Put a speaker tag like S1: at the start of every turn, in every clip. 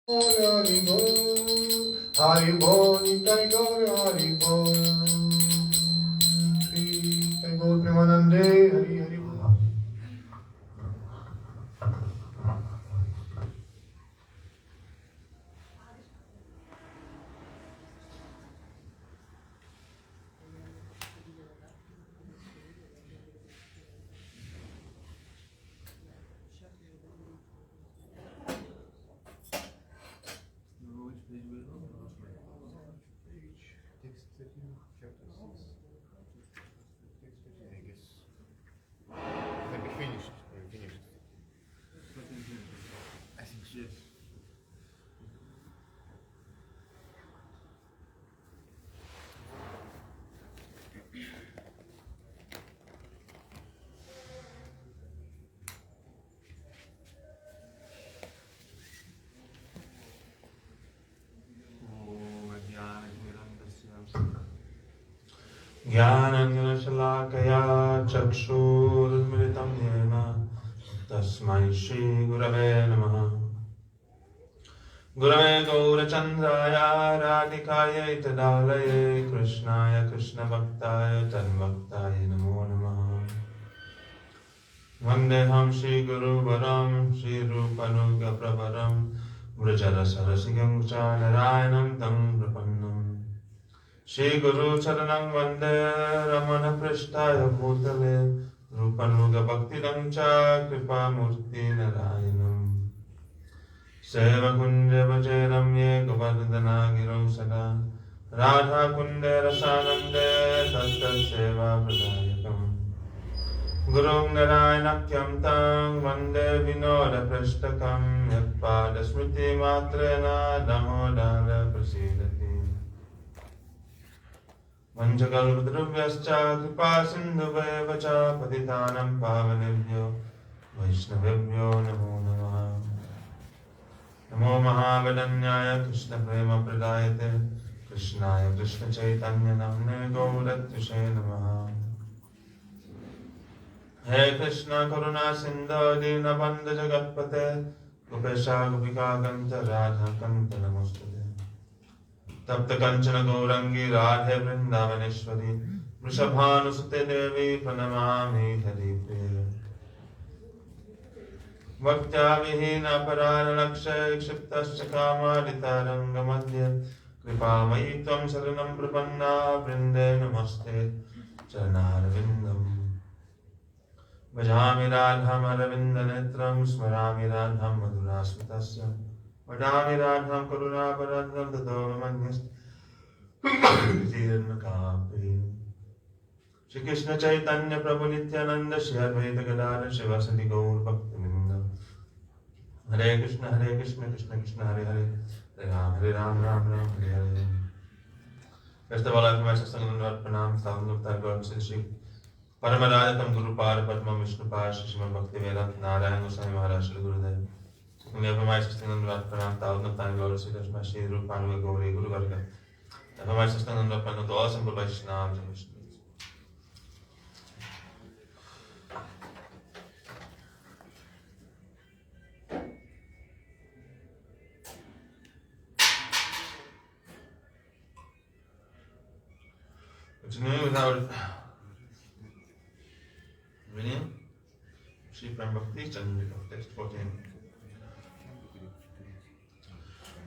S1: Haribo, Haribo, Nitai Gaur Haribo, Nitai Gaur Premanande, Hari Haribo. Jnananjanashalakaya chakshurmilitam yena tasmai shri gurave namaha. Gurave gaurachandraya radhikaya itadalaye krishnaya krishna bhaktaya tanvaktaya namo namaha. Vandeham shri guru varam shri rupanuga pravaram vrajara sarasigam narayanam tam prapannam. Shri Guru Charanam Vande Ramana Prishtaya Bhutale Rupanuga Bhakti Cha Kripa Murti Narayanam Seva Kunja Vaje Ramye Govardhana Giro Sada Radha Kunde Rasanande Tattat Seva Pradayakam Gurum Narayanakyam Tang Vande Vinoda Prishtakam Yappada Smriti Matrena Damodara Prasidati Vanchakalpadrubhyascha kripa sindhuveva cha patitanam pavanebhyo Vaishnavebhyo namo namaha. Namo Mahavadanyaya Krishna Prema Pradayate Krishnaya Krishna Chaitanya Namne Gauratyushe namaha. He Krishna Karuna Sindhu Dinabandha Jagatpate Gopesha Gopika Kanta Radha Kanta Namostade. तप्त कंचन गौरंगी राधे वृंदावनेश्वरी वृषभानुसुते देवी प्रणमामि हरिप्रिय भक्त्या विहीन अपराधलक्षय क्षिप्तश्च कामादितरङ्गमध्य कृपामयि त्वं शरणं प्रपन्ना वृन्दे नमस्ते चरणारविन्दम् भजामि राधाम् अरविन्दनेत्रं स्मरामि राधाम् मधुरास्मितस्य वदामि राधां करुणापराधं ततो मन्यस्तीर्णकापि. Shri Krishna Chaitanya Prabhu Nityananda Shri Advaita Gadadhar Shivasati Gaur Bhaktivinoda. Hare Krishna Krishna Krishna Hare Hare Hare Ram Ram Hare Hare. First of all, I offer my Satsang Pranam Thousand of Thy God Shri Paramarajatam Guru Par Padma Vishnu Par Shri Srimad Bhakti Vedanta Narayana Goswami Maharaj Shri Gurudev. Never my sister and Pranam thousand of time Lord Sri Krishna Shri Rupanuga Gauri Guru Varga. Never my sister and Pranam to all simple Vaishnavas and Vishnu. Continuing with our reading, Shri Bhakti Chandrika, text 14.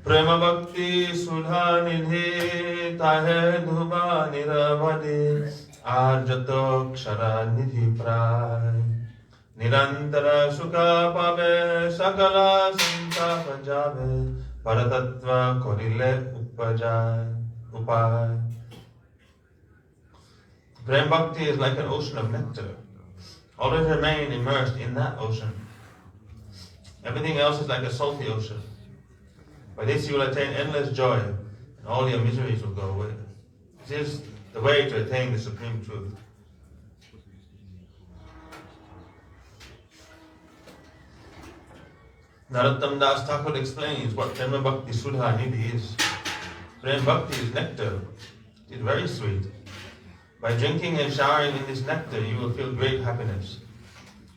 S1: Prema Bhakti Sudha Nidhi Tahe Dhuma Niravadi Arjato Kshara Nidhi Pray Nirantara Sukha Pave Sakala Santa Pajave Paratattva Korile Upay. Prema Bhakti is like an ocean of nectar. Always remain immersed in that ocean. Everything else is like a salty ocean. By this you will attain endless joy, and all your miseries will go away. This is the way to attain the supreme truth. Narottam Das Thakur explains what Prema Bhakti Sudha Nidhi is. Prema Bhakti is nectar. It is very sweet. By drinking and showering in this nectar, you will feel great happiness.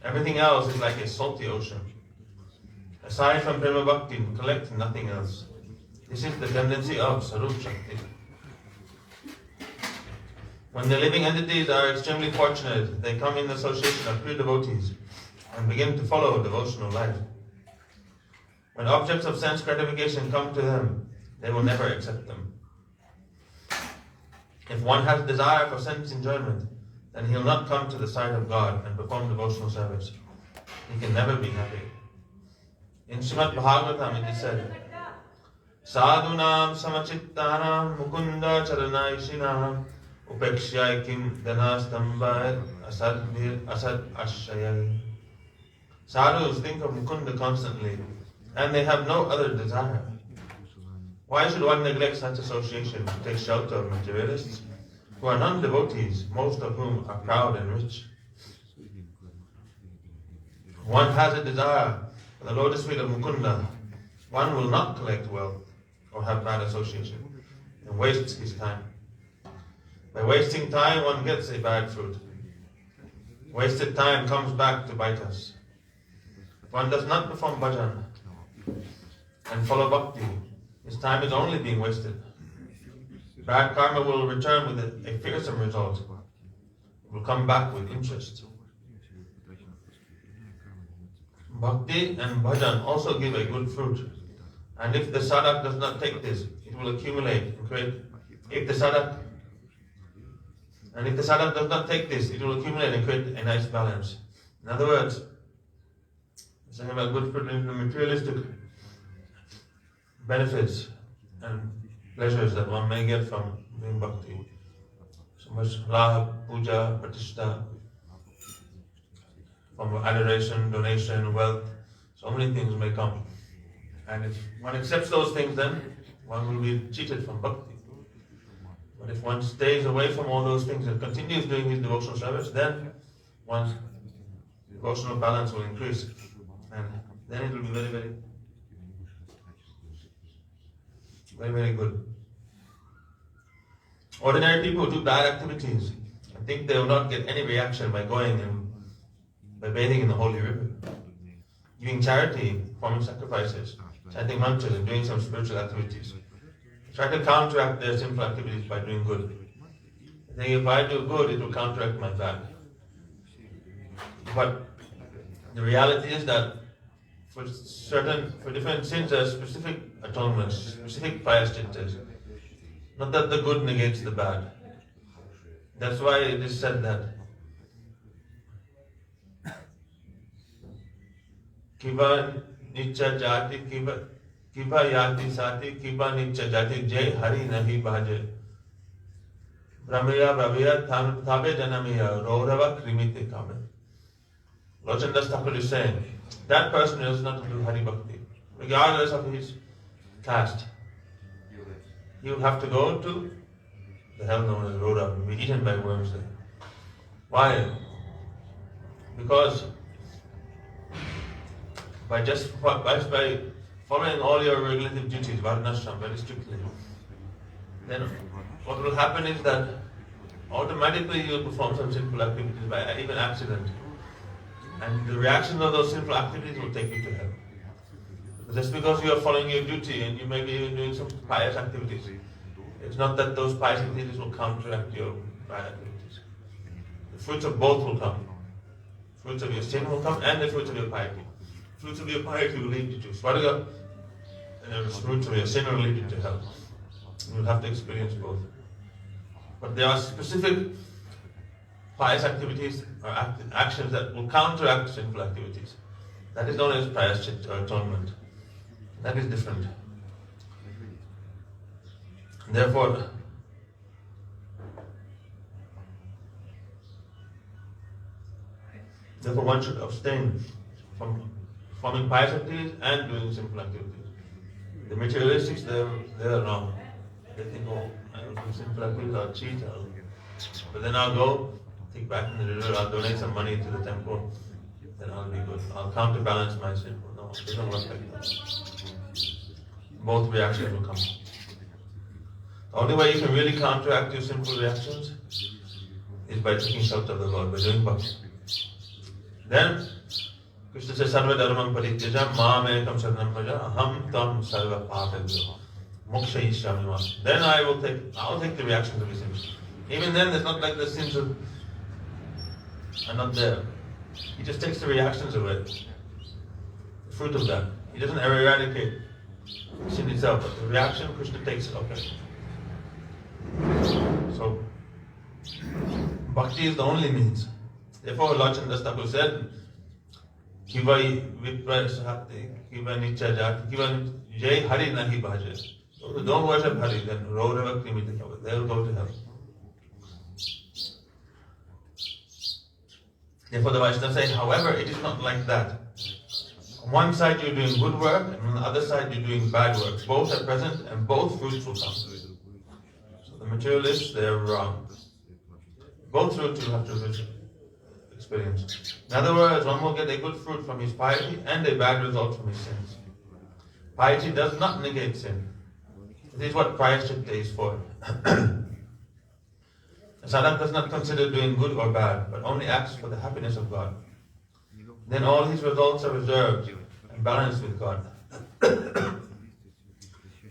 S1: Everything else is like a salty ocean. aside from Prema Bhakti, collect nothing else. This is the tendency of Sarup Shakti. When the living entities are extremely fortunate, they come in association of pure devotees and begin to follow devotional life. When objects of sense gratification come to them, they will never accept them. If one has desire for sense enjoyment, then he will not come to the side of God and perform devotional service. He can never be happy. In Srimad Bhagavatam it is said, Sadhunam samachittanam mukunda charanaishinam upekshya kim dhanastambha asad ashayai. Sadhus think of Mukunda constantly, and they have no other desire. Why should one neglect such association to take shelter of materialists who are non-devotees, most of whom are proud and rich? If one has a desire for the lotus feet of Mukunda, one will not collect wealth or have bad association and waste his time. By wasting time, one gets a bad fruit. Wasted time comes back to bite us. If one does not perform bhajan and follow bhakti, his time is only being wasted. Bad karma will return with a fearsome result. It will come back with interest. Bhakti and bhajan also give a good fruit. And if the sadhak does not take this, it will accumulate and create. If the sadhak does not take this, it will accumulate and create a nice balance. In other words, we're talking about good fruit in the materialistic benefits and pleasures that one may get from doing bhakti. So much laha, puja, pratishtha, from adoration, donation, wealth, so many things may come. And if one accepts those things, then one will be cheated from bhakti. But if one stays away from all those things and continues doing his devotional service, then one's devotional balance will increase. And then it will be very, very, very, very good. Ordinary people who do bad activities and think they will not get any reaction by going and by bathing in the holy river, giving charity, performing sacrifices, chanting mantras and doing some spiritual activities. Try to counteract their sinful activities by doing good. I think if I do good, it will counteract my bad. But the reality is that for different sins, there are specific atonements, specific prayashchittas. Not that the good negates the bad. That's why it is said that Kiva Nicha Jati Kiva Yati Sati Kiva Nicha Jati Jai Hari Nahi Bhaje Brahmaya Bhavya Thabe Janamiya Raurava Krimite Kame. Lord Chandas Thakur is saying, that person is not to do Hari Bhakti, regardless of his caste. He will have to go to the hell known as Raurava and be eaten by worms there. Why? Because by following all your regulative duties, Varnashram, very strictly, then what will happen is that automatically you will perform some sinful activities by even accident. And the reaction of those sinful activities will take you to hell. Just because you are following your duty and you may be even doing some pious activities, it's not that those pious activities will counteract your bad activities. The fruits of both will come. Fruits of your sin will come and the fruits of your piety. Fruits of your piety will lead you to Swarga, and the fruits of your sin will lead you to hell. You will have to experience both. But there are specific pious activities or actions that will counteract sinful activities. That is known as prayashchitta or atonement. That is different. Therefore, one should abstain from performing pious activities and doing sinful activities. The materialistics, they are wrong. They think, oh, I will do sinful activities, I'll cheat, but then I'll go, take back in the river, I'll donate some money to the temple, then I'll be good. I'll counterbalance my sin. No, it doesn't work like that. Both reactions will come. The only way you can really counteract your sinful reactions is by taking shelter of the Lord, by doing bhakti. Then Krishna says, Sarva dharmam parityaja mam ekam sharanam vraja aham tam sarva papabhyo moksha ishyami ma. Then I'll take the reactions of his sins. Even then, it's not like the sins are not there. He just takes the reactions away. The fruit of that. He doesn't eradicate sin itself, but the reaction, Krishna takes it away. So, Bhakti is the only means. Therefore, Lord Chandra Thakur said, Kivai viprasahati, kiva nicha jati, kiva jai hari nahi bhaja. So, who don't worship Hari, then Raurava Krimita Kava, they will go to hell. Therefore, the Vaishnavas say, however, it is not like that. On one side you're doing good work, and on the other side you're doing bad work. Both are present and both fruits will come. So the materialists, they are wrong. Both fruits you have to experience. In other words, one will get a good fruit from his piety and a bad result from his sins. Piety does not negate sin. This is what prayaschitta is for. A sadhak does not consider doing good or bad, but only acts for the happiness of God. Then all his results are reserved and balanced with God.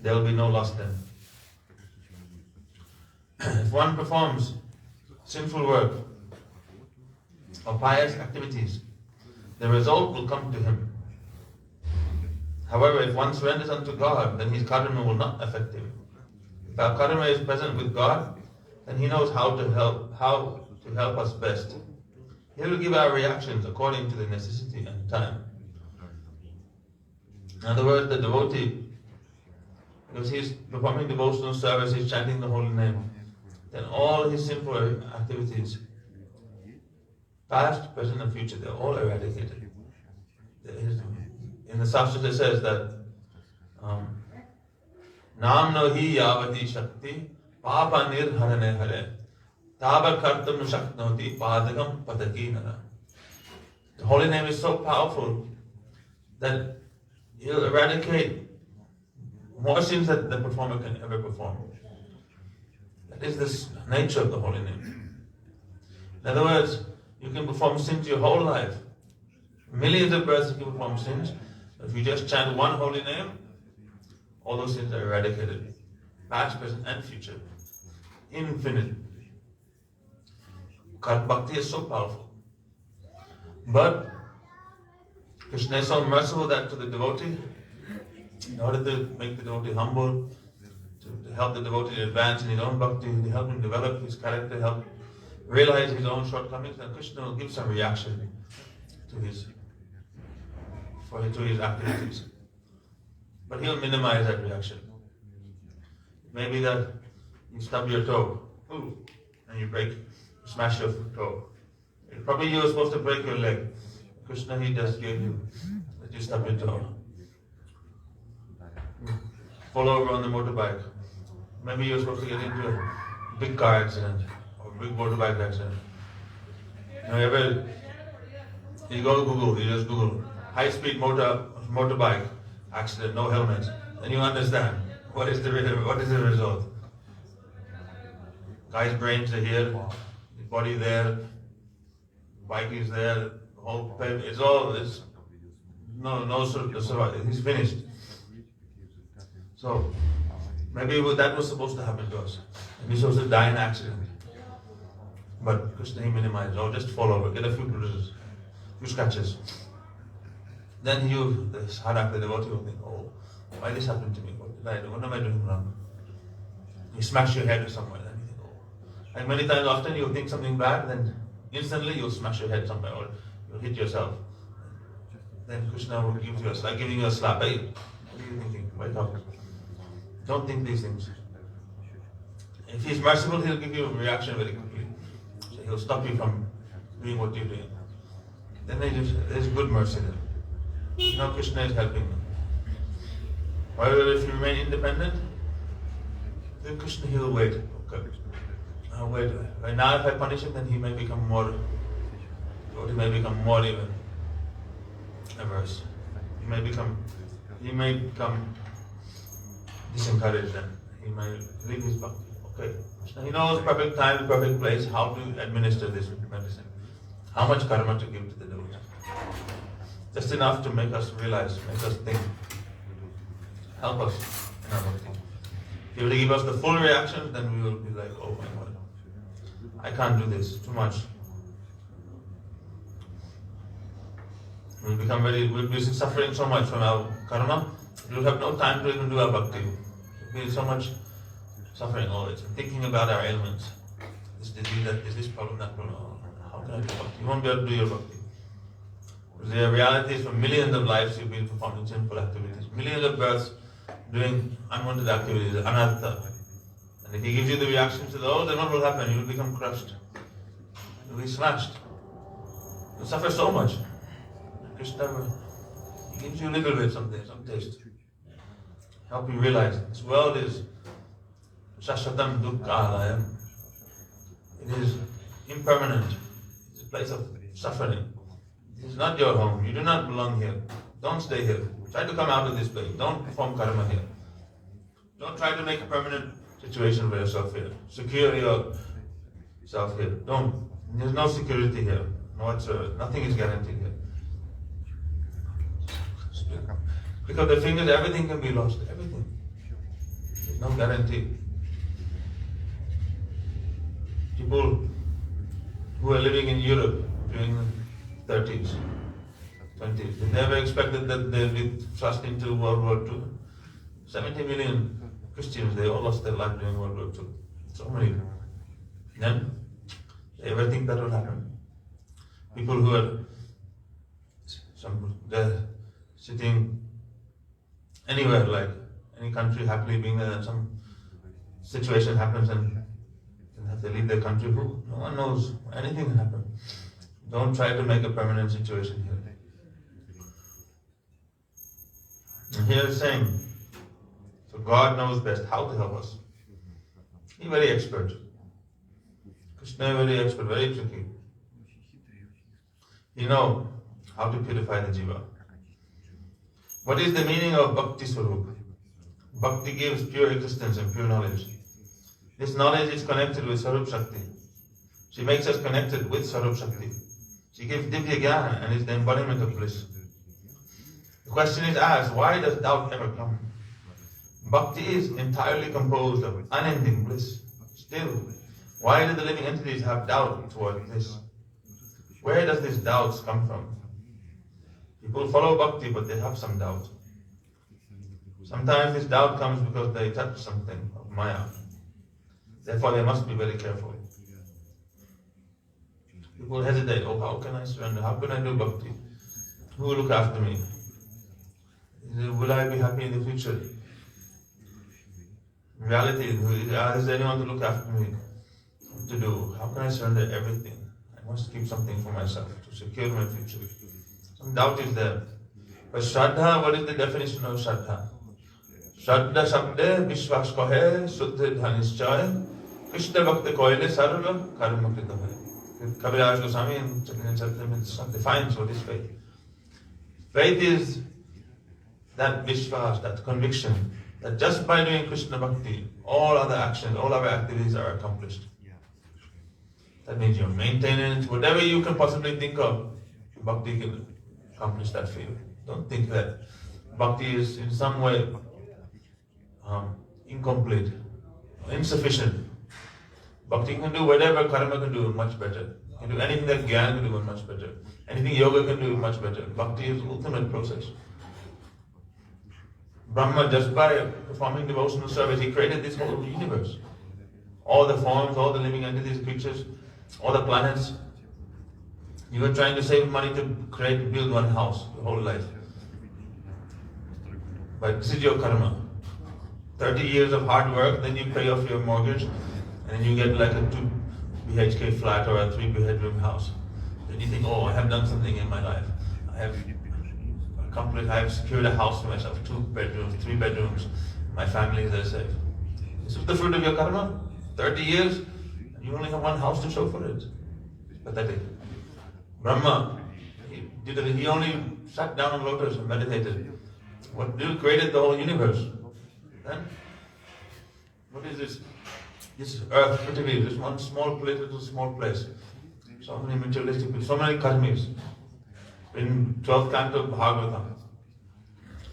S1: There will be no loss then. If one performs sinful work or pious activities, the result will come to him. However, if one surrenders unto God, then his karma will not affect him. If our karma is present with God, then he knows how to help us best. He will give our reactions according to the necessity and time. In other words, the devotee, because he is performing devotional service, he is chanting the holy name, then all his sinful activities, past, present and future, they are all eradicated. In the Shastras it says that Namno hi yavati shakti papa nirharane hare taba kartam shaknoti padagam padaki nara. The holy name is so powerful that he'll eradicate more sins than the performer can ever perform. That is the nature of the holy name. In other words, you can perform sins your whole life. Millions of births you can perform sins. If you just chant one holy name, all those sins are eradicated. Past, present and future. Infinite. Bhakti is so powerful. But Krishna is so merciful that to the devotee, in order to make the devotee humble, to help the devotee advance in his own bhakti, to help him develop his character, help realize his own shortcomings, then Krishna will give some reaction to his activities. But he'll minimize that reaction. Maybe that you stub your toe, and you smash your toe. Probably you were supposed to break your leg. Krishna, he just gave you that you stub your toe. Fall over on the motorbike. Maybe you were supposed to get into a big car accident or big motorbike accident. You go to Google, you just Google high-speed motorbike accident, no helmet, then you understand what is the result. Guy's brains are here, his body there, bike is there, he's finished. So maybe that was supposed to happen to us. And we're supposed to die in an accident. But Krishna, he minimized, just fall over, get a few bruises, few scratches. Then the sadhak, the devotee will think, why this happened to me? What did I do? What am I doing wrong? You smash your head or somewhere, then you think, And many times often you'll think something bad, then instantly you'll smash your head somewhere or you'll hit yourself. Then Krishna will give you like giving you a slap. Hey, what are you thinking? Wake up. Don't think these things. If he's merciful, he'll give you a reaction very quickly. So he'll stop you from doing what you're doing. Then there's good mercy there. Krishna is helping them. However, if you remain independent, then Krishna, he'll wait. Okay. Wait. And now if I punish him, then he may become more even averse. He may become disencouraged then. He may leave his bhakti. Okay. Krishna, he knows perfect time, perfect place, how to administer this medicine. How much karma to give to the devotee. just enough to make us realize, make us think, help us in our bhakti. If you were to give us the full reaction, then we will be like, oh my God, I can't do this, too much. We'll be suffering so much from our karma, we'll have no time to even do our bhakti. We'll be so much suffering always, thinking about our ailments. This disease, that is this problem, that problem. How can I do bhakti? You won't be able to do your bhakti. The reality is, for millions of lives you've been performing sinful activities, millions of births doing unwanted activities, anartha. And if he gives you the reaction to those, then what will happen? You will become crushed. You will be smashed. You will suffer so much. Krishna, he gives you a little bit, some taste. Help you realize this world is shashvatam dukkha. It is impermanent. It's a place of suffering. This is not your home. You do not belong here. Don't stay here. Try to come out of this place. Don't perform karma here. Don't try to make a permanent situation for yourself here. Secure yourself here. Don't. There's no security here. Nothing is guaranteed here. Because the thing is, everything can be lost. Everything. There's no guarantee. People who are living in Europe during the 30s, 20s, they never expected that they'd be thrust into World War II. 70 million Christians, they all lost their life during World War II. So many. Then, they ever think that will happen? People who are they're sitting anywhere, like any country, happily being there, and some situation happens and have to leave their country. No one knows. Anything can happen. Don't try to make a permanent situation here. And here it's saying, so God knows best how to help us. He's very expert. Krishna is very expert, very tricky. He knows how to purify the jiva. What is the meaning of Bhakti Swarup? Bhakti gives pure existence and pure knowledge. This knowledge is connected with Sarup Shakti. She makes us connected with Sarup Shakti. She gives Divya Gyan and is the embodiment of bliss. The question is asked, why does doubt ever come? Bhakti is entirely composed of unending bliss. Still, why do the living entities have doubt toward this? Where does this doubt come from? People follow Bhakti, but they have some doubt. Sometimes this doubt comes because they touch something of Maya. Therefore, they must be very careful. People hesitate. Oh, how can I surrender? How can I do Bhakti? Who will look after me? Will I be happy in the future? In reality, is there anyone to look after me? What to do? How can I surrender everything? I must keep something for myself to secure my future. Some doubt is there. But Shraddha, what is the definition of Shraddha? Shraddha Shabde Vishwas Kohe Suddha Dhanischay Krishna Bhakta Koile Sarva Karma Krita Hai. Kaviraj Goswami in Chaitanya defines what is faith. Faith is that Vishwas, that conviction, that just by doing Krishna Bhakti, all other actions, all other activities are accomplished. That means your maintenance, whatever you can possibly think of, Bhakti can accomplish that for you. Don't think that Bhakti is in some way incomplete, insufficient. Bhakti can do whatever karma can do much better. Can do anything that Gyan can do much better. Anything yoga can do much better. Bhakti is the ultimate process. Brahma, just by performing devotional service, he created this whole universe. All the forms, all the living entities, creatures, all the planets. You were trying to save money to build one house your whole life. But this is your karma. 30 years of hard work, then you pay off your mortgage, and then you get like a 2 BHK flat or a 3-bedroom house. Then you think, oh, I have done something in my life. I have secured a house for myself, 2 bedrooms, 3 bedrooms. My family is safe. This is the fruit of your karma. 30 years, and you only have one house to show for it. It's pathetic. Brahma, he only sat down on lotus and meditated. What created the whole universe? Then, what is this? This earth, Prithvi, this one small place, little small place. So many materialistic people, so many karmis. In 12th canto of Bhagavatam,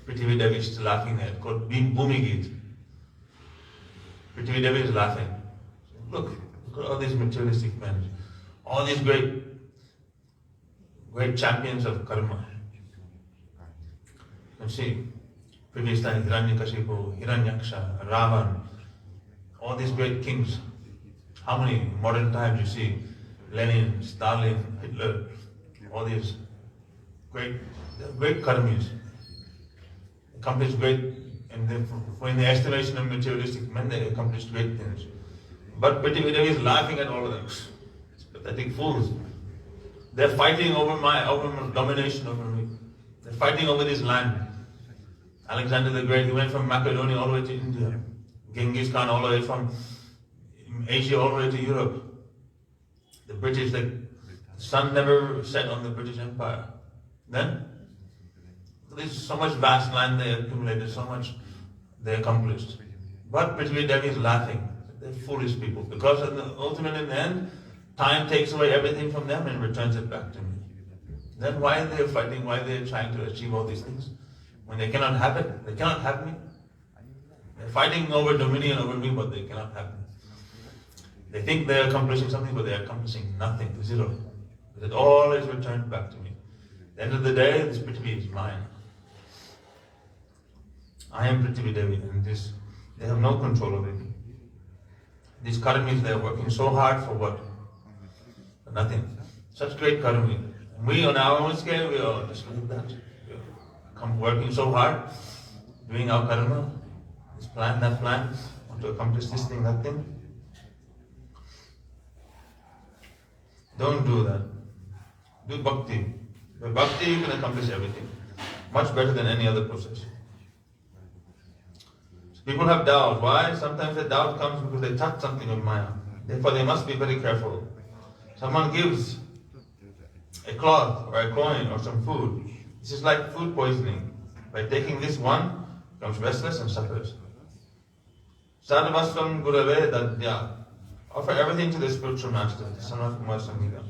S1: Prithvi Devi is laughing there, called Bhumi Geet. Prithvi Devi is laughing. Look at all these materialistic men, all these great champions of karma. You see, previous time, Hiranyakashipu, Hiranyaksha, Ravan, all these great kings. How many modern times you see Lenin, Stalin, Hitler, all these great karmis, accomplished great, and in the estimation of materialistic men, they accomplished great things. But Prithvi Devi is laughing at all of them. It's pathetic fools. They're fighting over my domination over me. They're fighting over this land. Alexander the Great, he went from Macedonia all the way to India. Genghis Khan all the way from Asia all the way to Europe. The British, the sun never set on the British Empire. Then, there's so much vast land they accumulated, so much they accomplished. But Prithvi Devi is laughing. They're foolish people. Because ultimately in the end, time takes away everything from them and returns it back to me. Then why are they fighting? Why are they trying to achieve all these things? When they cannot have it, they cannot have me. They're fighting over dominion over me, but they cannot have me. They think they're accomplishing something, but they're accomplishing nothing, zero. Because it all is returned back to me. At the end of the day, this Prithvi is mine. I am Prithvi Devi, and they have no control over me. These karmis, they are working so hard for what? For nothing. Such great karmi. We on our own scale, we are just like that. Come working so hard, doing our karma, this plan, that plan, want to accomplish this thing, that thing. Don't do that. Do bhakti. With bhakti you can accomplish everything. Much better than any other process. So people have doubt. Why? Sometimes the doubt comes because they touch something of Maya. Therefore they must be very careful. Someone gives a cloth or a coin or some food. This is like food poisoning. By taking this, one becomes restless and suffers. Sadvasvam Gurave Dadya. Offer everything to the spiritual master, the son of Kumar Samhita.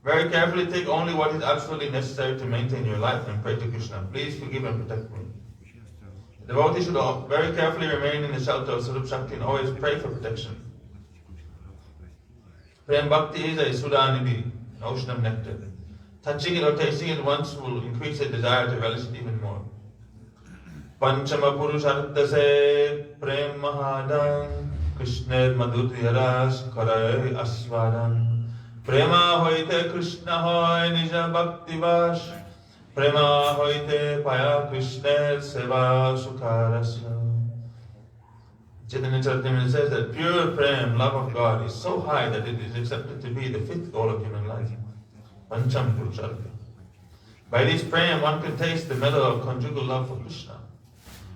S1: Very carefully take only what is absolutely necessary to maintain your life and pray to Krishna. Please forgive and protect me. The devotee should very carefully remain in the shelter of Sarup Shakti and always pray for protection. Prem Bhakti is a Sudhanidhi, an ocean of nectar. Touching it or tasting it once will increase a desire to relish it even more. Panchama Purusharthase Prem Mahadan Krishna Madhuryaras Karai Aswadan Prema Hoite Krishna Hoy Nija Bhakti Vash Prema Hoite Paya Krishna Seva Sukharasya. Chaitanya Charitamrita says that pure prem, love of God, is so high that it is accepted to be the fifth goal of human life. Pancham Purushartha. By this prem, one can taste the mellow of conjugal love for Krishna.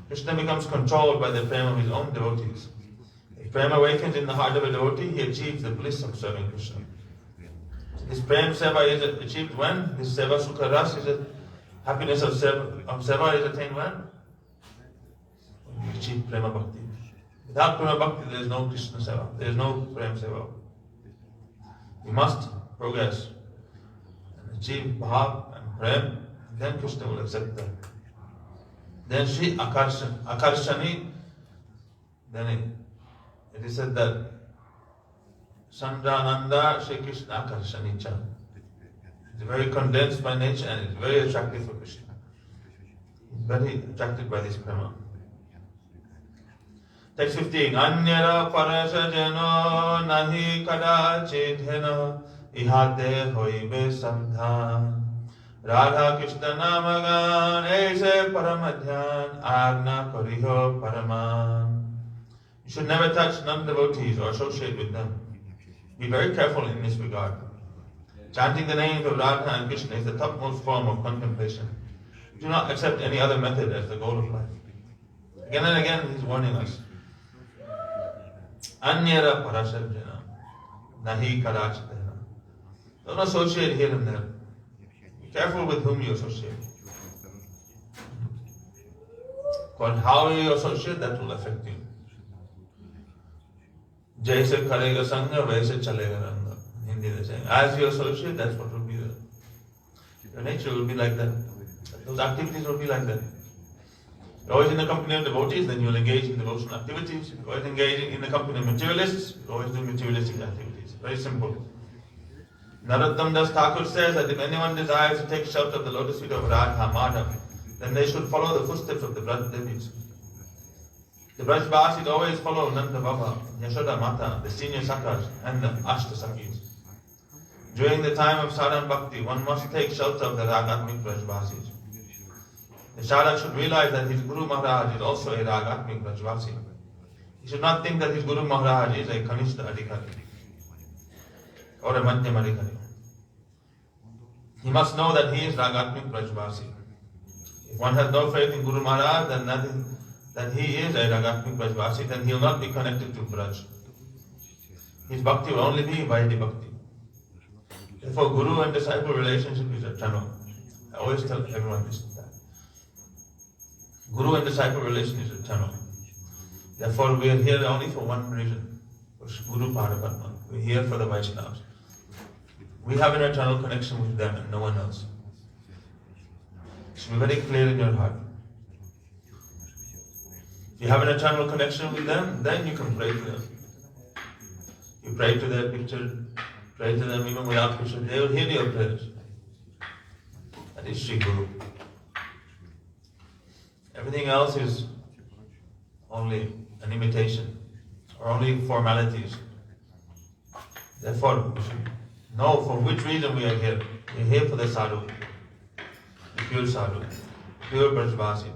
S1: Krishna becomes controlled by the prem of his own devotees. If prem awakens in the heart of a devotee, he achieves the bliss of serving Krishna. This prem seva is achieved when? This seva sukha ras is a happiness of seva is attained when? When you achieve prema bhakti. Without prema bhakti, there is no Krishna seva. There is no prem seva. You must progress and achieve bhav and prem, then Krishna will accept that. Then Shri Akarshani, then it is said that Sandrananda Shri Krishna Akarshani Cha. It's very condensed by nature and it's very attractive for Krishna. He's very attracted by this prema. Text 15. Anyara parasha jano nahi kadachithena ihate hoibe samdhan. Radha Krishna namagan aise paramadhyan agna kariho paraman. You should never touch non-devotees or associate with them. Be very careful in this regard. Chanting the names of Radha and Krishna is the topmost form of contemplation. Do not accept any other method as the goal of life. Again and again, he's warning us. Anyara parasarjana nahi kadachitena. Don't associate here and there. Be careful with whom you associate. Because how you associate, that will affect you. Jaise karega sangha, vaise chalega ranga. Hindi they say. As you associate, that's what will be there. Your nature will be like that. Those activities will be like that. You're always in the company of devotees, then you'll engage in devotional activities. You're always engaging in the company of materialists, you're always doing materialistic activities. Very simple. Narottam Das Thakur says that if anyone desires to take shelter of the lotus feet of Radha Madhav, then they should follow the footsteps of the Braj Devis. The Brajvasis always follow Nanda Baba, Yashoda Mata, the senior Sakas, and the Ashta Sakis. During the time of sadhana bhakti, one must take shelter of the Ragatmik Brajvasis. The sadhak should realize that his Guru Maharaj is also a Ragatmik Brajvasi. He should not think that his Guru Maharaj is a Kanishta Adhikari or a Madhyam Adhikari. He must know that he is Ragatmik Brajvasi. If one has no faith in Guru Maharaj, then that he is a Ragatmik Brajvasi, then he will not be connected to Braj. His bhakti will only be Vaidhi bhakti. Therefore, Guru and disciple relationship is eternal. I always tell everyone this. Guru and disciple relation is eternal. Therefore, we are here only for one reason, for Guru Parapadma. We are here for the Vaishnavas. We have an eternal connection with them and no one else. It should be very clear in your heart. If you have an eternal connection with them, then you can pray to them. You pray to their picture, pray to them even without picture, they will hear your prayers. That is Sri Guru. Everything else is only an imitation or only formalities. Therefore, we should know for which reason we are here. We are here for the sadhu, the pure sadhu, pure Brajvasi.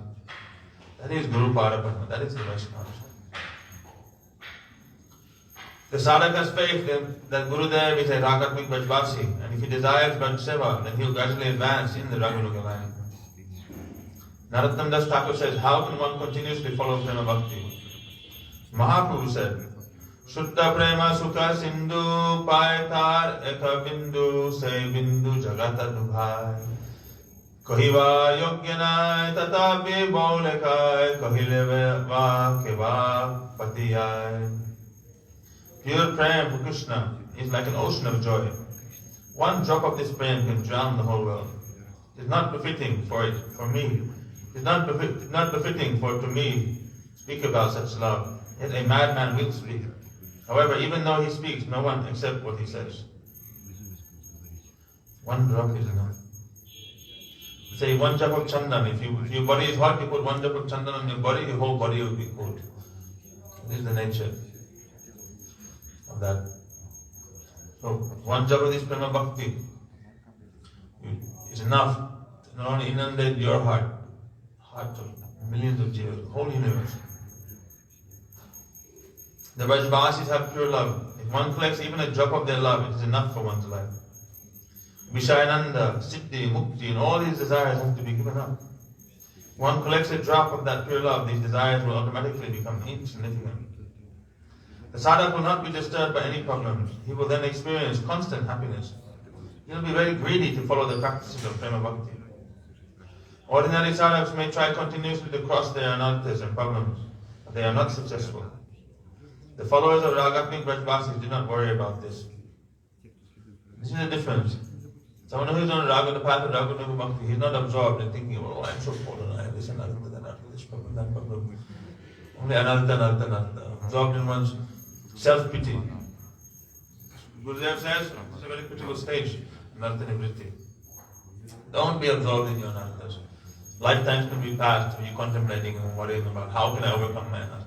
S1: That is Guru Parapadma, that is the Vaishnava. The sadhak has faith that Gurudev is a Ragatmik Brajvasi, and if he desires Braj Seva, then he will gradually advance in the Raganuga line. Narottam Das Thakur says, how can one continuously follow Prema Bhakti? Mahaprabhu said, Shuddha Prema Sukha Sindhu Paitar Eka Bindu Se Bindu Jagata Dubhai Kahiva Yogyanai Tatapi Baulekai Kahileva Keva Patiyai. Pure prayam for Krishna is like an ocean of joy. One drop of this prayam can drown the whole world. It is not befitting for me. It is not befitting to me speak about such love. Yet a madman will speak. However, even though he speaks, no one accepts what he says. One drop is enough. Say one drop of chandan. If your body is hot, you put one drop of chandan on your body, your whole body will be cold. This is the nature of that. So one drop of this prema bhakti is enough to not only inundate your heart of millions of jivas, the whole universe. The Brajvasis have pure love. If one collects even a drop of their love, it is enough for one's life. Vishayananda, Siddhi, Mukti, and all these desires have to be given up. One collects a drop of that pure love, these desires will automatically become insignificant. The sadhak will not be disturbed by any problems. He will then experience constant happiness. He will be very greedy to follow the practices of Prema Bhakti. Ordinary sadhaks may try continuously to cross their anarthas and problems, but they are not successful. The followers of Ragatmik Brajvasis do not worry about this. This is the difference. Someone who is on the path of Raganuga Bhakti, he is not absorbed in thinking, oh, I am so fallen, I have this anartha, that anartha, this problem, that problem. Only anartha. Absorbed in one's self-pity. Gurudev says, it's a very critical stage, anartha nivritti. Don't be absorbed in your anarthas. Lifetimes can be passed when you're contemplating and worrying about how can I overcome my anartha.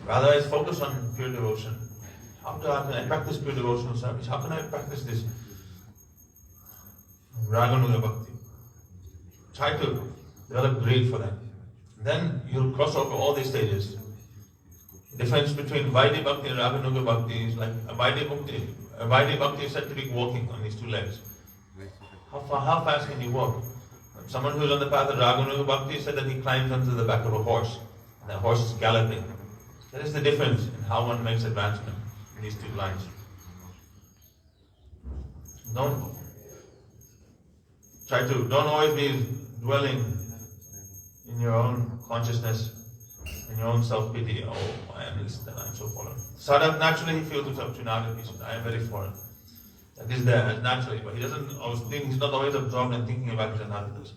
S1: Rather, focus on pure devotion. How can I practice pure devotional service? How can I practice this Raganuga Bhakti? Try to develop greed for that. Then you'll cross over all these stages. The difference between Vaidhi Bhakti and Raganuga Bhakti is like a Vaidhi Bhakti is said to be walking on these two legs. How fast can you walk? Someone who is on the path of Raganuga Bhakti said that he climbs onto the back of a horse. And the horse is galloping. That is the difference in how one makes advancement in these two lines. Don't always be dwelling in your own consciousness, in your own self-pity. Oh, I am this, that I am so fallen. Sadhak naturally he feels himself Trinada, he says, I am very fallen. That is there naturally, but he doesn't always think, he's not always absorbed in thinking about his anarthas.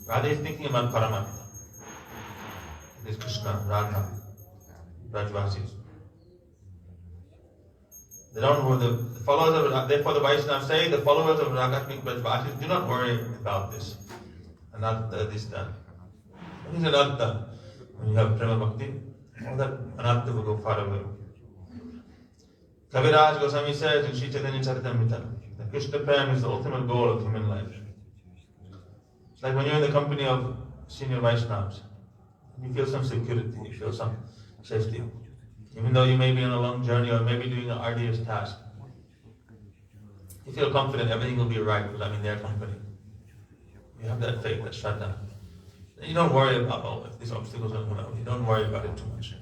S1: Rather he's thinking about Paramatma. It is Krishna, Radha, Brajvasis. They don't, the followers of, therefore the Vaishnavas say, the followers of Ragatmik Brajvasis do not worry about this. Anartha, this, that. What is anartha? When you have Prema Bhakti, all that anartha will go far away. Kaviraj Goswami says in Sri Chaitanya Charitamrita that Krishna Prem is the ultimate goal of human life. It's like when you're in the company of senior Vaishnavas, you feel some security, you feel some safety. Even though you may be on a long journey or maybe doing an arduous task, you feel confident everything will be right because I'm in their company. You have that faith, that shraddha. You don't worry about if these obstacles are going to come out. You don't worry about it too much.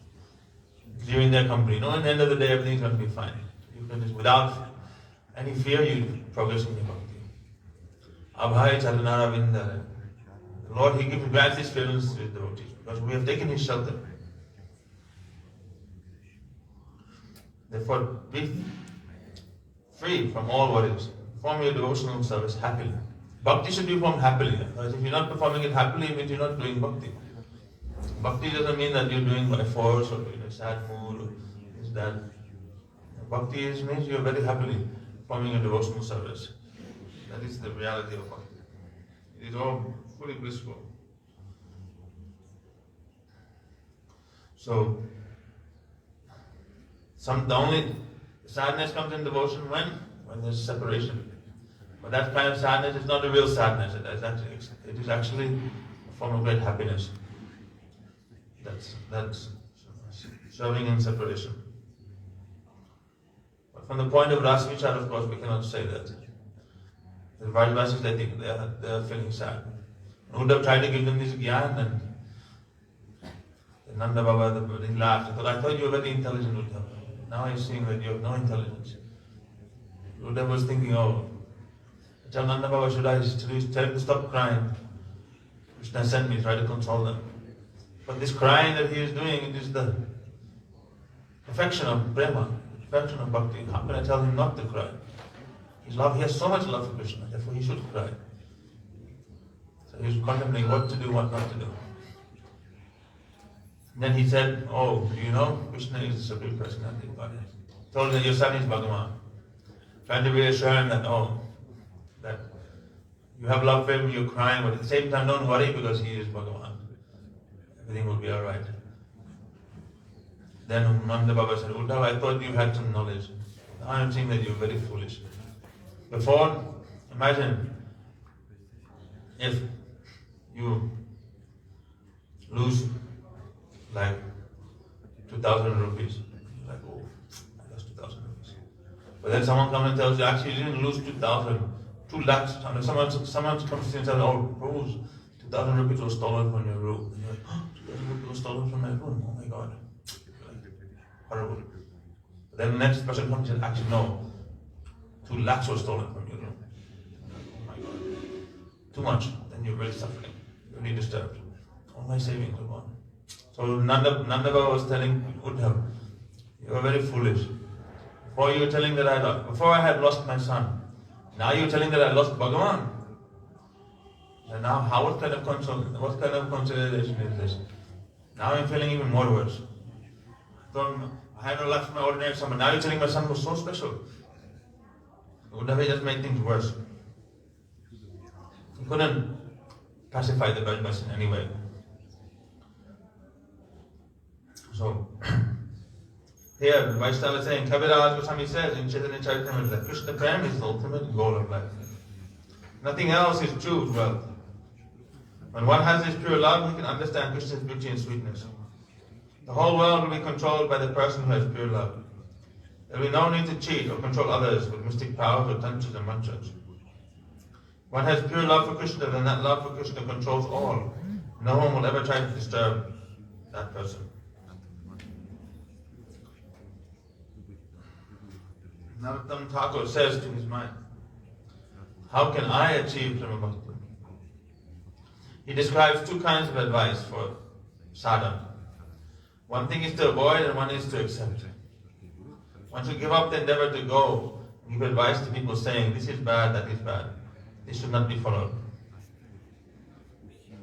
S1: Because you're in their company. No, at the end of the day, everything's going to be fine. You can just, without any fear, you progress in your bhakti. Abhai Charanara Vindara. The Lord, He grants His feelings to His devotees because we have taken His shelter. Therefore, be free from all worries. Perform your devotional service happily. Bhakti should be performed happily. Because if you're not performing it happily, it means you're not doing bhakti. Bhakti doesn't mean that you're doing by force or in a sad mood or this, that. Bhakti means you're very happily performing a devotional service. That is the reality of bhakti. It is all fully blissful. So, the only sadness comes in devotion when there's separation. But that kind of sadness is not a real sadness. It is actually a form of great happiness. That's serving in separation. But from the point of Rasa Vichar, of course, we cannot say that. The Vrajvasis, they think they are feeling sad. Uddhav tried to give them this gyan, and Nanda Baba, he laughed. He thought, I thought you were very intelligent, Uddhav. Now I'm seeing that you have no intelligence. Uddhav was thinking, oh, tell Nanda Baba, should I tell him to stop crying? Krishna sent me, try to console them. But this crying that he is doing, it is the perfection of prema, perfection of bhakti. How can I tell him not to cry? He has so much love for Krishna, therefore he should cry. So he was contemplating what to do, what not to do. Then he said, oh, do you know, Krishna is the supreme personality of Godhead. Told him that your son is Bhagavan. Trying to reassure him that, that you have love for him, you're crying, but at the same time don't worry because he is Bhagavan. Everything will be alright. Then Nanda Baba said, Uddhav, I thought you had some knowledge. Now I am seeing that you're very foolish. Before, imagine if you lose like 2,000 rupees. Like, oh, I lost 2,000 rupees. But then someone comes and tells you, actually you didn't lose 2,000, 2 lakhs. Someone comes to you and says, oh, Prabhu, 2,000 rupees was stolen from your room. And you're like, oh, 2,000 rupees was stolen from my room. Oh my God. Horrible. But then the next person comes and says, actually no, 2 lakhs was stolen from your room. Oh my God. Too much. Then you're really suffering. You're really disturbed. All my savings are gone. So Nanda Baba was telling Uddhav, you are very foolish. Before you were telling that before I had lost my son, now you're telling that I lost Bhagavan. And now what kind of consolidation is this? Now I'm feeling even more worse. So I had no left for my ordinary son, but now you're telling my son was so special. Uddhav just made things worse. He couldn't pacify the Brajvasis in any way. So, here the Vaishnava is saying, Kaviraj Goswami says in Chaitanya Charitamrita that Krishna Prem is the ultimate goal of life. Nothing else is true wealth. When one has this pure love, he can understand Krishna's beauty and sweetness. The whole world will be controlled by the person who has pure love. There will be no need to cheat or control others with mystic powers or tantras and mantras. One has pure love for Krishna, then that love for Krishna controls all. No one will ever try to disturb that person. Narottam Thakur says to his mind, how can I achieve Prema Bhakti? He describes 2 kinds of advice for sadhana. One thing is to avoid and one is to accept. One should give up the endeavor to go give advice to people saying, this is bad, that is bad. This should not be followed.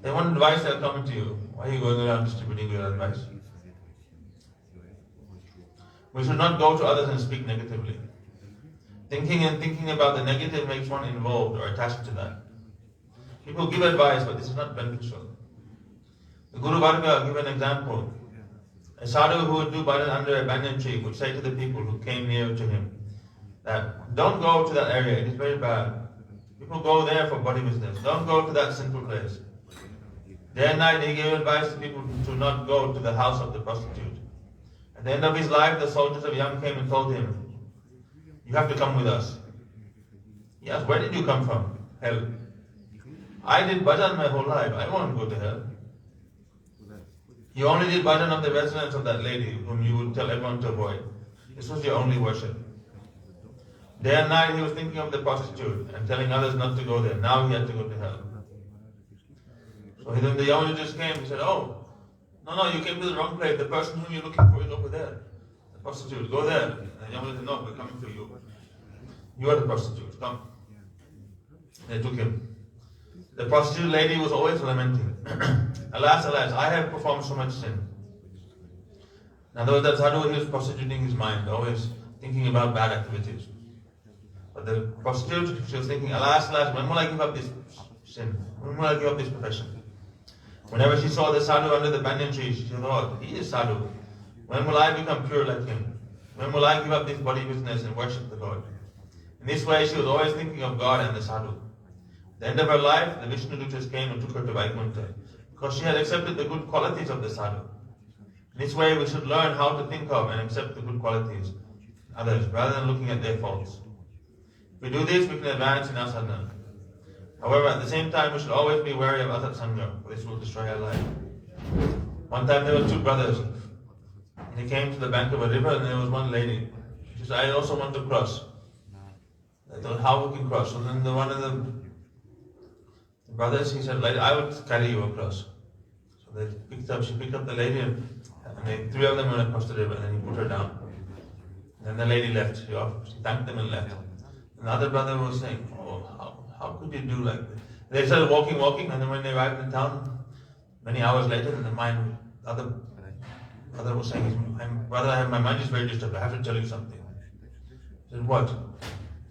S1: They want advice, they're coming to you. Why are you going around distributing your advice? We should not go to others and speak negatively. Thinking about the negative makes one involved or attached to that. People give advice, but this is not beneficial. The Guru Varga give an example. A sadhu who would do bhajan under a banyan tree would say to the people who came near to him that don't go to that area, it is very bad. People go there for body business. Don't go to that sinful place. Day and night he gave advice to people to not go to the house of the prostitute. At the end of his life, the soldiers of Yam came and told him, you have to come with us. He asked, where did you come from? Hell. I did bhajan my whole life. I won't go to hell. You only did bhajan of the residence of that lady whom you would tell everyone to avoid. This was your only worship. Day and night he was thinking of the prostitute and telling others not to go there. Now he had to go to hell. So when the Yamajus came, he said, oh, no, you came to the wrong place. The person whom you're looking for is over there. The prostitute, go there. And the Yamajus said, no, we're coming for you. You are the prostitute, come. They took him. The prostitute lady was always lamenting. Alas, I have performed so much sin. In other words, that sadhu was prostituting his mind, always thinking about bad activities. But the prostitute, she was thinking, alas, when will I give up this sin? When will I give up this profession? Whenever she saw the sadhu under the banyan tree, she thought, he is sadhu. When will I become pure like him? When will I give up this body business and worship the Lord? In this way, she was always thinking of God and the sadhu. At the end of her life, the Vishnu Dutas came and took her to Vaikuntha because she had accepted the good qualities of the sadhu. In this way, we should learn how to think of and accept the good qualities of others rather than looking at their faults. If we do this, we can advance in our sadhana. However, at the same time, we should always be wary of asat sangha, for this will destroy our life. One time there were two brothers, and they came to the bank of a river, and there was one lady. She said, I also want to cross. I thought, how we can cross? So then one of the brothers, he said, I would carry you across. So she picked up the lady, and three of them went across the river, and then he put her down. And then the lady left. She thanked them and left. And the other brother was saying, how could you do like this? They started walking, and then when they arrived in town, many hours later, the other was saying, my mind is very disturbed. I have to tell you something. He said, what?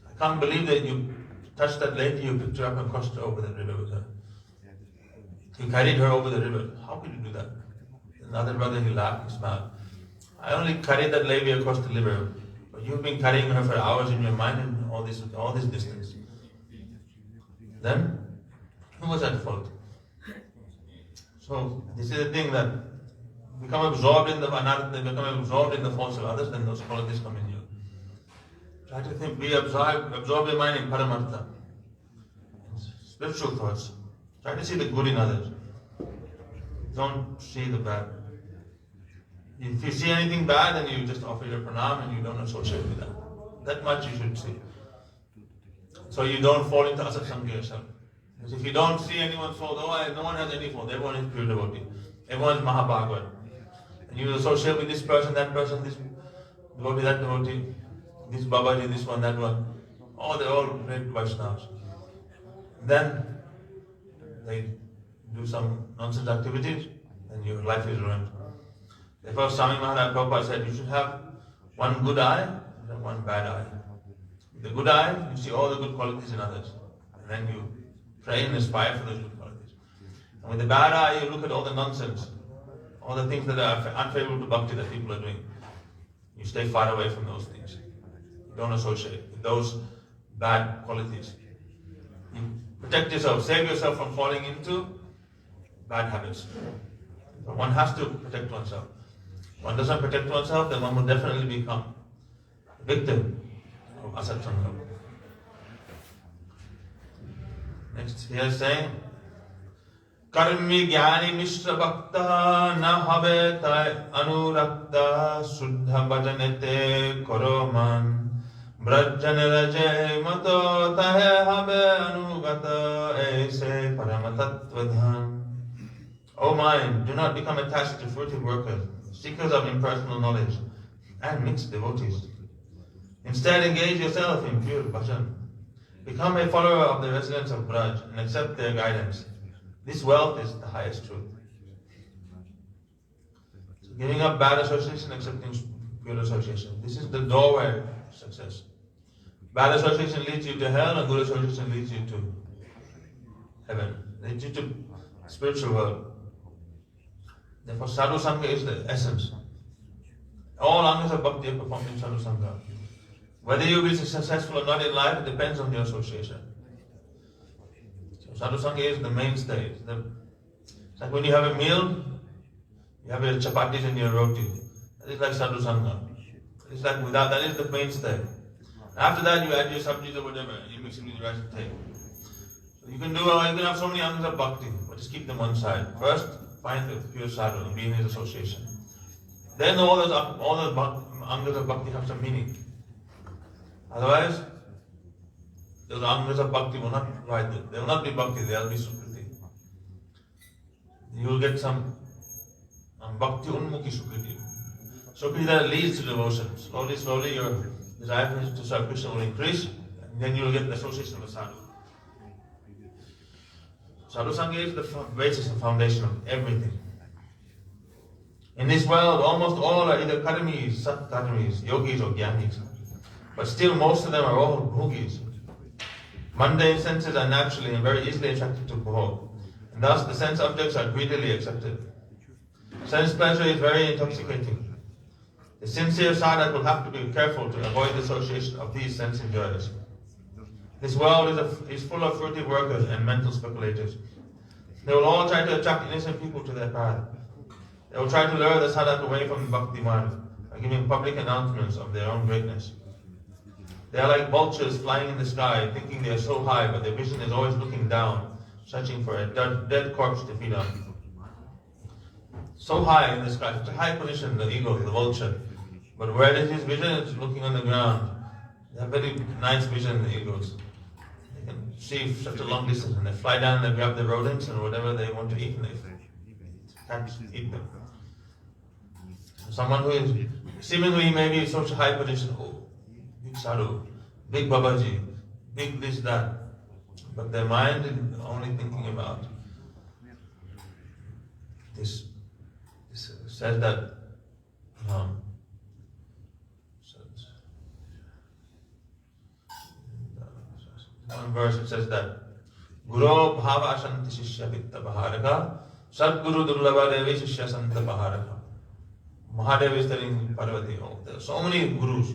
S1: I can't believe that you touched that lady, you picked her up and crossed her over the river with her. You carried her over the river. How could you do that? Another brother, he laughed and smiled. I only carried that lady across the river, but you've been carrying her for hours in your mind and all this distance. Then, who was at fault? So, this is the thing that become absorbed in the anartha, they become absorbed in the faults of others, then those qualities come in you. Try to think, absorb your mind in paramartha, spiritual thoughts. Try to see the good in others. Don't see the bad. If you see anything bad, then you just offer your pranam and you don't associate with that. That much you should see. So you don't fall into asat sangha yourself. Because if you don't see anyone's fault, no one has any fault. Everyone is pure devotee. Everyone is Mahabhagavad. And you associate with this person, this devotee, that devotee, this Babaji, this one, that one. Oh, they're all great Vaishnavas. Then they do some nonsense activities, and your life is ruined. Therefore, Swami Maharaj Prabhupada said you should have one good eye and one bad eye. With the good eye, you see all the good qualities in others. And then you pray and aspire for those good qualities. And with the bad eye, you look at all the nonsense, all the things that are unfavorable to Bhakti that people are doing. You stay far away from those things. You don't associate with those bad qualities. You protect yourself, save yourself from falling into bad habits. But one has to protect oneself. If one doesn't protect oneself, then one will definitely become a victim of asat sangha. Next, he is saying, Karmi jnani mishra bhakta na habe tai anurakta suddha bhajanete koroman brajjane raje mato tahe habe anugata aise paramatatvadhan. O mind, do not become attached to fruitive workers, seekers of impersonal knowledge, and mixed devotees. Instead, engage yourself in pure bhajan. Become a follower of the residents of Braj and accept their guidance. This wealth is the highest truth. So giving up bad association, accepting pure association. This is the doorway to success. Bad association leads you to hell, and good association leads you to heaven. Leads you to spiritual world. Therefore, sadhu sangha is the essence. All angas of bhakti are performed in sadhu sangha. Whether you will be successful or not in life, it depends on your association. So sadhu sangha is the mainstay. It's like when you have a meal, you have your chapatis and your roti. That is like sadhu sangha. It's like without that is the mainstay. After that, you add your sabjis or whatever, you mix it with the rice and take. So you can have so many angas of bhakti, but just keep them on side. First, find the pure sadhu and be in his association. Then all those angas of bhakti have some meaning. Otherwise, those angas of bhakti will not ride it. They will not be bhakti, they will be sukriti. You will get some bhakti unmukhi sukriti. Sukriti that leads to devotion. Slowly your desire to serve Krishna will increase, and then you will get the association of a sadhu. Sadhu sangha is the basis and foundation of everything. In this world, almost all are either karmis, sat-karmis, yogis or jnanis. But still, most of them are all bhogis. Mundane senses are naturally and very easily attracted to bhog, and thus the sense objects are greedily accepted. Sense pleasure is very intoxicating. The sincere sadhak will have to be careful to avoid the association of these sense enjoyers. This world is full of fruitive workers and mental speculators. They will all try to attract innocent people to their path. They will try to lure the sadhak away from the bhakti marg by giving public announcements of their own greatness. They are like vultures flying in the sky, thinking they are so high, but their vision is always looking down, searching for a dead corpse to feed on. So high in the sky, such a high position, the eagle, the vulture. But where is his vision? It's looking on the ground. They have very nice vision, the eagles. They can see such a long distance, and they fly down and they grab the rodents and whatever they want to eat, and they can't eat them. Someone who is seemingly maybe such a high position, big sadhu, big babaji, big this, that. But their mind is only thinking about this. This says that one verse it says that Guru bhava shanti shishya vitta baharaka Sadguru durlava devi shishya santa baharaka. Mahadev is telling Parvati, there are so many gurus,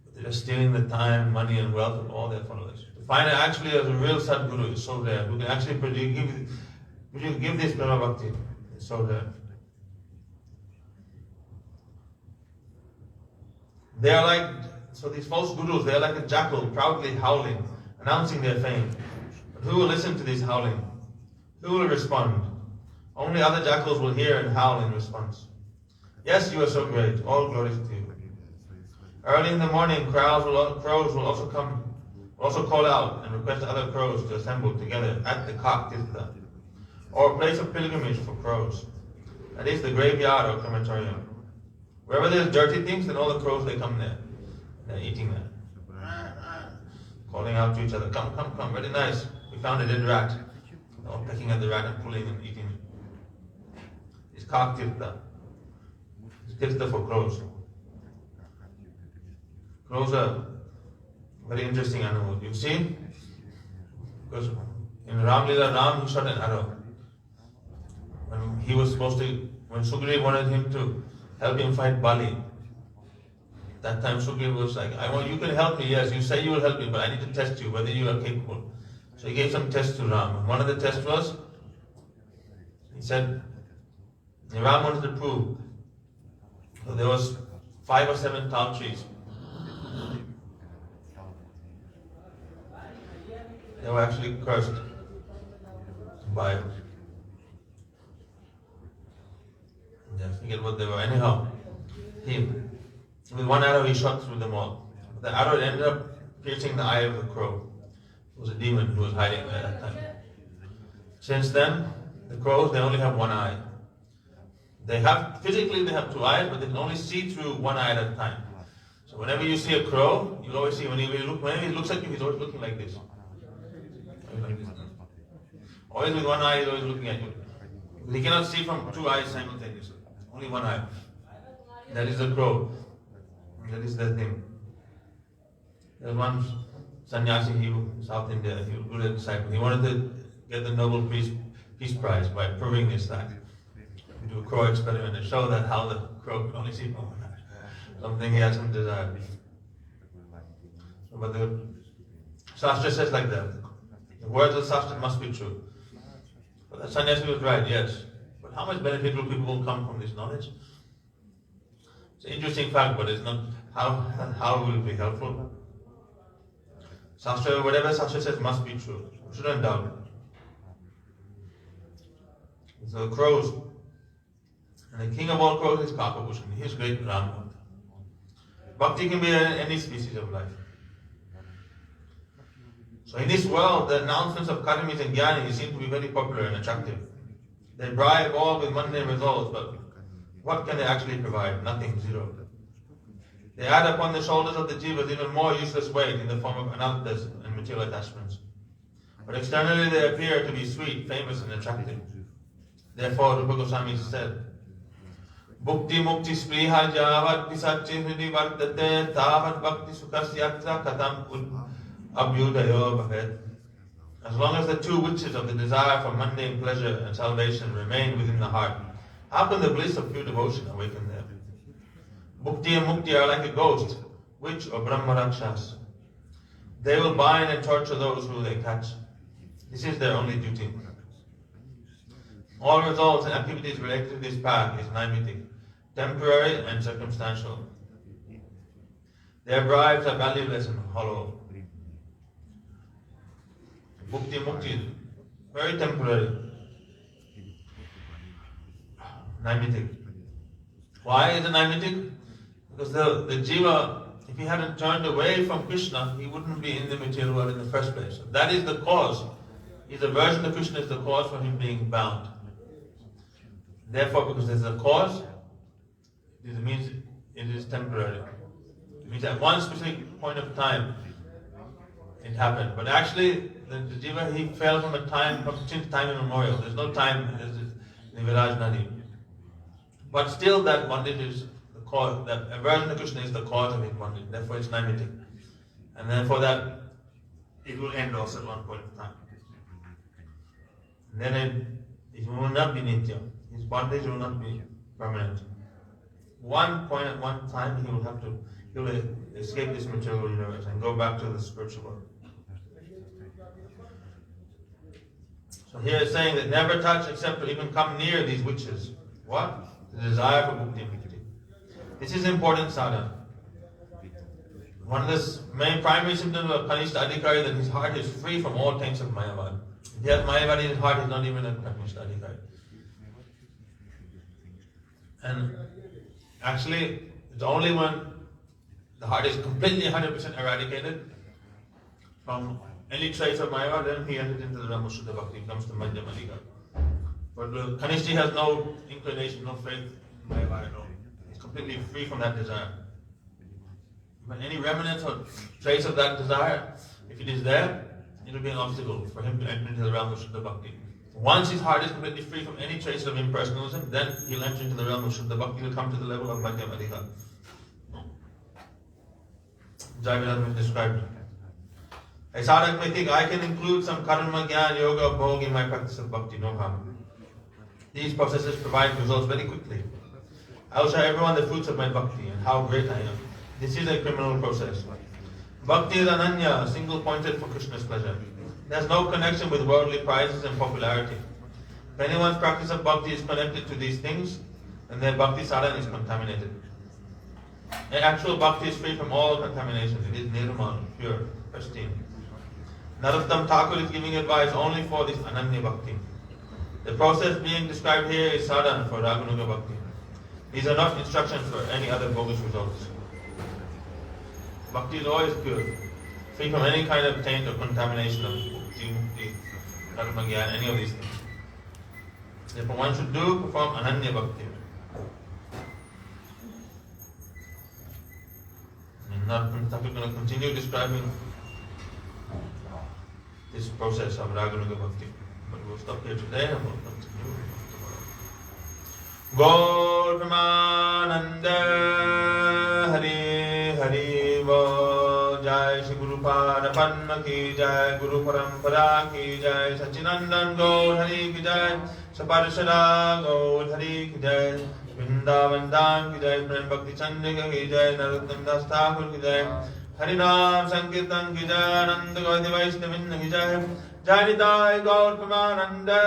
S1: but they're stealing the time, money and wealth of all their followers. To find actually as a real Sadguru is so rare, who can actually give this Prema Bhakti, it's so rare. They are like, so these false gurus, they are like a jackal proudly howling, announcing their fame. But who will listen to this howling? Who will respond? Only other jackals will hear and howl in response. Yes, you are so great. All glory to you. Early in the morning, crows will also call out and request other crows to assemble together at the Kak Tirtha, or a place of pilgrimage for crows. That is the graveyard or crematorium. Wherever there's dirty things, then all the crows, they come there. They're eating there. Calling out to each other, come, come, come, very nice. We found a dead rat. They're all pecking at the rat and pulling and eating it. It's Kak Tirtha. It's Tirtha for crows. Crows are very interesting animals. You've seen? Because in Ram Lila, Ram, he shot an arrow. When he was supposed to, when Sugriv wanted him to help him fight Bali, that time Sugriv was like, you can help me, yes, you say you will help me, but I need to test you, whether you are capable. So he gave some tests to Ram. One of the tests was, he said, Ram wanted to prove, so there was 5 or 7 tall trees. They were actually cursed by, I forget what they were. Anyhow, with one arrow he shot through them all. The arrow ended up piercing the eye of the crow. It was a demon who was hiding there at that time. Since then, the crows, they only have one eye. Physically they have 2 eyes, but they can only see through one eye at a time. So whenever you see a crow, you'll always see, whenever he looks at you, he's always looking like this. Always with one eye, he's always looking at you. He cannot see from two eyes simultaneously. Only one eye. That is the crow. That is the thing. There was one sannyasi, South India, he was a good disciple. He wanted to get the Nobel Peace Prize by proving this fact. We do a crow experiment and show that how the crow could only see from one eye. Something he had some desire. But the Shastra says like that. The words of Shastra must be true. But the sannyasi was right, yes. But how much benefit will people come from this knowledge? It's an interesting fact, but it's not how will it be helpful. Shastra, whatever Shastra says must be true. We shouldn't doubt it. So crows. And the king of all crows is Kakabhushan. He is great Brahma. Bhakti can be any species of life. So in this world, the announcements of Karmis and Jnanis seem to be very popular and attractive. They bribe all with mundane results, but what can they actually provide? Nothing, zero. They add upon the shoulders of the jivas even more useless weight in the form of anarthas and material attachments. But externally they appear to be sweet, famous and attractive. Therefore, Rupa Goswami said, Bhukti mukti spriha javat pisacchi hridi vartate tavat bhakti sukasyatra katam abhyudayo bhavet. As long as the two witches of the desire for mundane pleasure and salvation remain within the heart, how can the bliss of pure devotion awaken there? Bhukti and mukti are like a ghost, witch or Brahmarakshas. They will bind and torture those who they catch. This is their only duty. All results and activities related to this path is naimitic, temporary and circumstantial. Their bribes are valueless and hollow. Bhukti mukti, very temporary. Naimitic. Why is it naimitic? Because the jiva, if he hadn't turned away from Krishna, he wouldn't be in the material world in the first place. So that is the cause. His aversion to Krishna is the cause for him being bound. Therefore, because there's a cause, it means it is temporary. It means at one specific point of time, it happened. But actually, the jiva, he fell from since time immemorial. There's no time, there's the Viraj Nadi. But still that bondage is the cause, that aversion to Krishna is the cause of his bondage. Therefore it's naimitic. And then for that, it will end also at one point of time. And then it will not be nitya. His bondage will not be permanent. One point at one time he will escape this material universe and go back to the spiritual world. So here it's saying that never touch except to even come near these witches. What? The desire for bhukti and mukti. This is important sadhana. One of the main primary symptoms of Kanishta Adhikari that his heart is free from all taints of Mayavad. If he has Mayavad in his heart, he's not even a Kanishta Adhikari. And actually, it's only when the heart is completely 100% eradicated from any trace of Mayavad, then he enters into the realm of Shuddha Bhakti, comes to Madhyama Adhikari. But Kanishti has no inclination, no faith in Mayavad at all. He's completely free from that desire. When any remnants or trace of that desire, if it is there, it will be an obstacle for him to enter into the realm of Shuddha Bhakti. Once his heart is completely free from any trace of impersonalism, then he'll enter into the realm of Shuddha Bhakti, he'll come to the level of Madhyama Adhikari. Jaividas has described it. A sadhak may think, I can include some karma, jnana, yoga, bhog in my practice of bhakti, no harm. These processes provide results very quickly. I will show everyone the fruits of my bhakti and how great I am. This is a criminal process. Bhakti is ananya, single-pointed for Krishna's pleasure. It has no connection with worldly prizes and popularity. If anyone's practice of bhakti is connected to these things, then their bhakti sadhana is contaminated. An actual bhakti is free from all contamination. It is nirmal, pure, pristine. Narottam Thakur is giving advice only for this ananya bhakti. The process being described here is sadhana for Raganuga bhakti. These are not instructions for any other bogus results. Bhakti is always pure, free from any kind of taint or contamination of bhakti, mukti, karma, jnana, any of these things. Therefore one should perform ananya bhakti. Narottam Thakur is going to continue describing this process of Raganuga Bhakti. But we'll stop here today and we'll continue tomorrow. Gaur Pramananda Hari Hari Bo Jai Shri Guru Pada Padma Ki Jai Guru Parampara Ki Jai Sachinandan Gaur Hari Ki Jai Saparshada Gaur Hari Ki Jai Vrindavan Dham Ki Jai Prem Bhakti Chandrika Ki Jai Narottam Das Thakur Ki Jai Harinam Sankirtan Ki Jai Nanda Gaudi Vaishnavin Ki Jai Jai Nitai Gaur Pramananda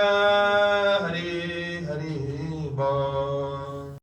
S1: Hari Hari Bo